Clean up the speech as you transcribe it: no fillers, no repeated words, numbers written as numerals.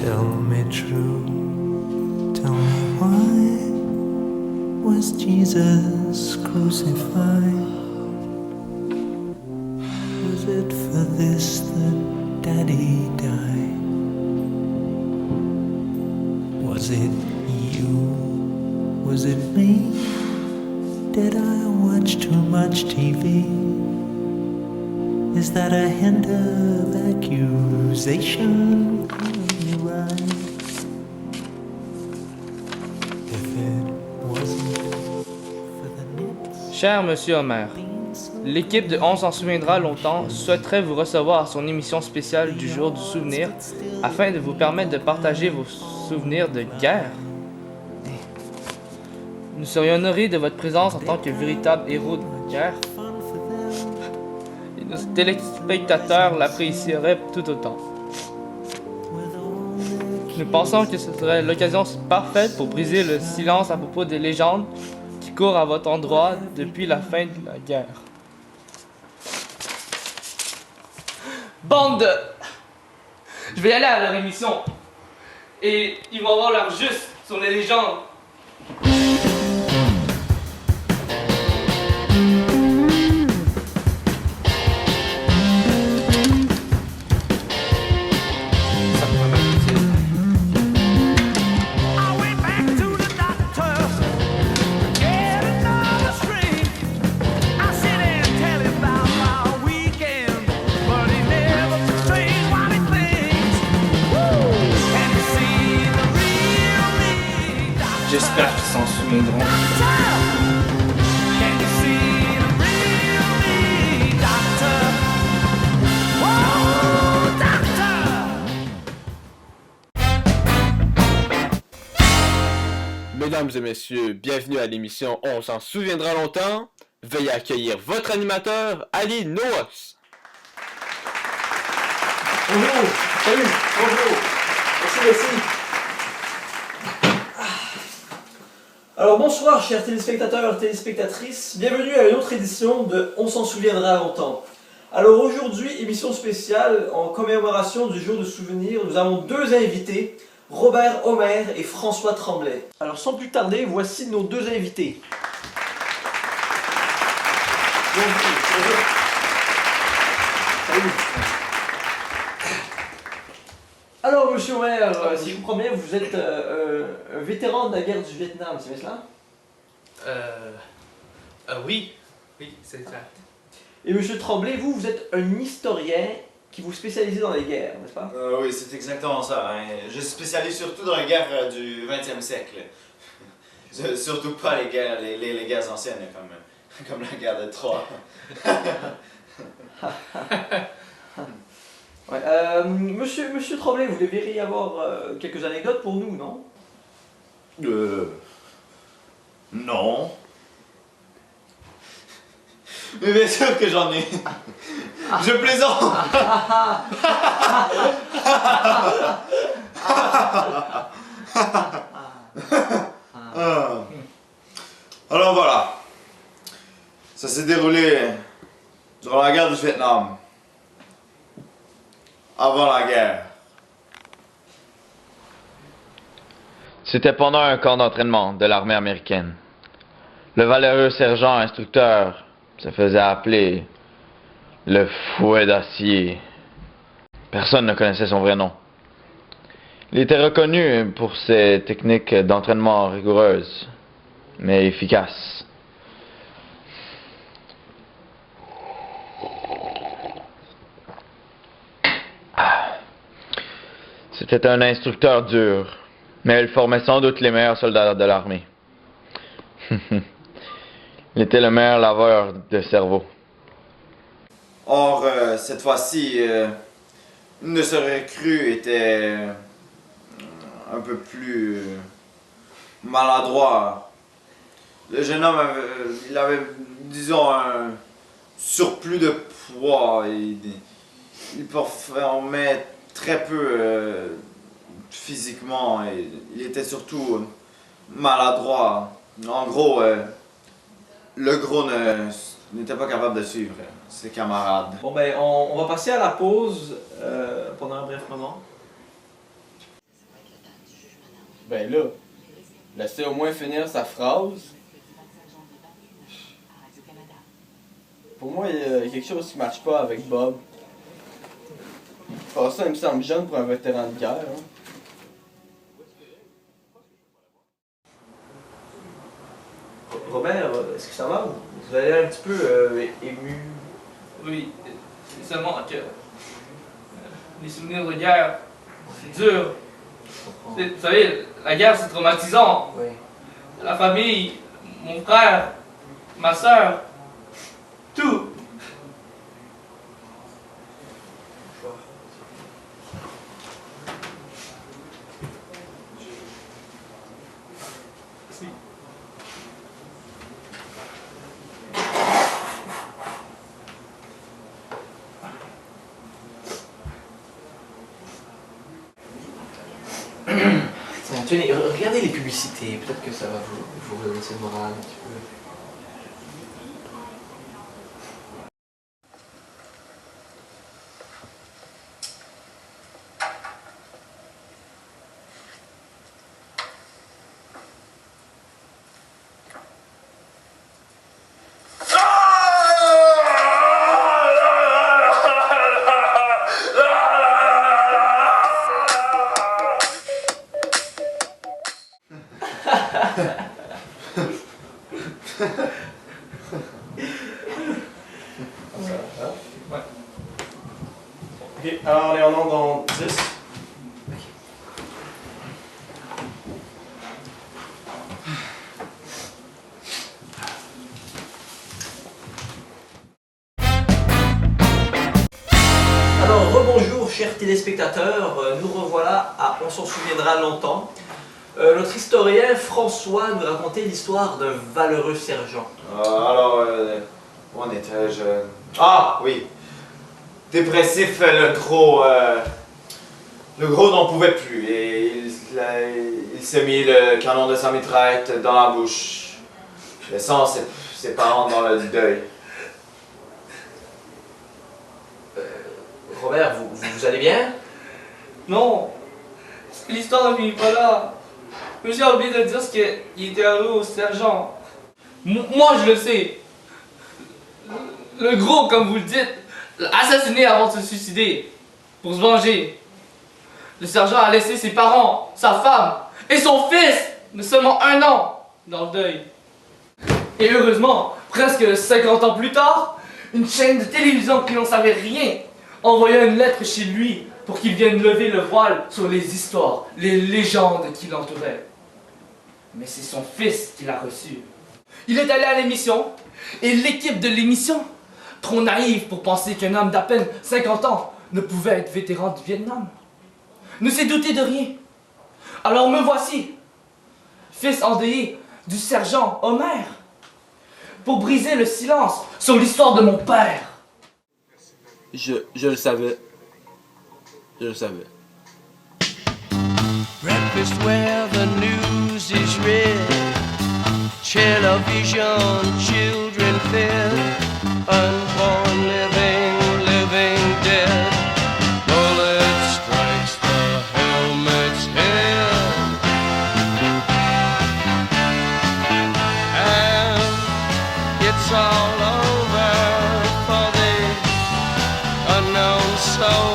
Tell me true, tell me why was Jesus crucified? Was it for this that Daddy died? Was it you? Was it me? Did I watch too much TV? Is that a hint of accusation? Cher Monsieur Homer, l'équipe de On s'en souviendra longtemps souhaiterait vous recevoir à son émission spéciale du jour du souvenir afin de vous permettre de partager vos souvenirs de guerre. Nous serions honorés de votre présence en tant que véritable héros de guerre. Et nos téléspectateurs l'apprécieraient tout autant. Nous pensons que ce serait l'occasion parfaite pour briser le silence à propos des légendes qui courent à votre endroit depuis la fin de la guerre. Bande de... Je vais y aller à leur émission. Et ils vont avoir leur juste sur les légendes. J'espère qu'ils s'en souviendront. Mesdames et messieurs, bienvenue à l'émission On s'en souviendra longtemps. Veuillez accueillir votre animateur, Ali Noos. Bonjour, salut, bonjour, merci. Alors bonsoir chers téléspectateurs et téléspectatrices, bienvenue à une autre édition de On s'en souviendra longtemps. Alors aujourd'hui, émission spéciale en commémoration du jour de souvenir, nous avons deux invités, Robert Homer et François Tremblay. Alors sans plus tarder, voici nos deux invités. Bonjour. Salut. Alors, monsieur Homer, si je vous comprends bien, vous êtes un vétéran de la guerre du Vietnam, c'est bien cela? Oui, c'est exact. Et monsieur Tremblay, vous êtes un historien qui vous spécialisez dans les guerres, n'est-ce pas? Oui, c'est exactement ça. Hein. Je spécialise surtout dans les guerres du 20e siècle. Surtout pas les guerres, les guerres anciennes, comme la guerre de Troie. Ouais, monsieur Tremblay, vous devriez avoir quelques anecdotes pour nous, non? Non. Mais bien sûr que j'en ai. Je plaisante. Alors voilà. Ça s'est déroulé durant la guerre du Vietnam. Avant la guerre. C'était pendant un camp d'entraînement de l'armée américaine. Le valeureux sergent instructeur se faisait appeler le Fouet d'acier. Personne ne connaissait son vrai nom. Il était reconnu pour ses techniques d'entraînement rigoureuses, mais efficaces. C'était un instructeur dur, mais il formait sans doute les meilleurs soldats de l'armée. Il était le meilleur laveur de cerveau. Or, cette fois-ci, une de ses recrues était un peu plus maladroit. Le jeune homme il avait, disons, un surplus de poids. Il performait très peu physiquement et il était surtout maladroit. En gros, le gros n'était pas capable de suivre ses camarades. Bon ben, on va passer à la pause pendant un bref moment. Ben là, laissez au moins finir sa phrase. Pour moi, il y a quelque chose qui marche pas avec Bob. Ah, ça, il me semble jeune pour un vétéran de guerre. Hein. Robert, est-ce que ça va? Vous avez l'air un petit peu ému. Oui, c'est seulement que les souvenirs de guerre, c'est dur. Vous savez, la guerre c'est traumatisant. Oui. La famille, mon frère, ma soeur, tout. Tiens, tenez, regardez les publicités, peut-être que ça va vous redresser le moral un petit peu. Ok, alors on est en onde dans 10. Alors, rebonjour chers téléspectateurs, nous revoilà à On s'en souviendra longtemps. Notre historien François nous racontait l'histoire d'un valeureux sergent. Où en étais-je? Ah, oui. Dépressif, le gros n'en pouvait plus et il s'est mis le canon de sa mitraillette dans la bouche, laissant ses parents dans le deuil. Robert, vous allez bien? Non, l'histoire ne finit pas là. J'ai oublié de dire ce qu'il était heureux au sergent. Moi je le sais. Le gros, comme vous le dites, l'a assassiné avant de se suicider. Pour se venger. Le sergent a laissé ses parents, sa femme et son fils de seulement 1 an dans le deuil. Et heureusement, presque 50 ans plus tard, une chaîne de télévision qui n'en savait rien envoya une lettre chez lui pour qu'il vienne lever le voile sur les histoires, les légendes qui l'entouraient. Mais c'est son fils qui l'a reçu. Il est allé à l'émission et l'équipe de l'émission, trop naïve pour penser qu'un homme d'à peine 50 ans ne pouvait être vétéran du Vietnam, ne s'est douté de rien. Alors me voici, fils endeuillé du sergent Homer, pour briser le silence sur l'histoire de mon père. Je le savais. Je le savais. Breakfast where the news is read, television, children fed, unborn living dead. Bullet strikes the helmet's head, and it's all over for the unknown soul.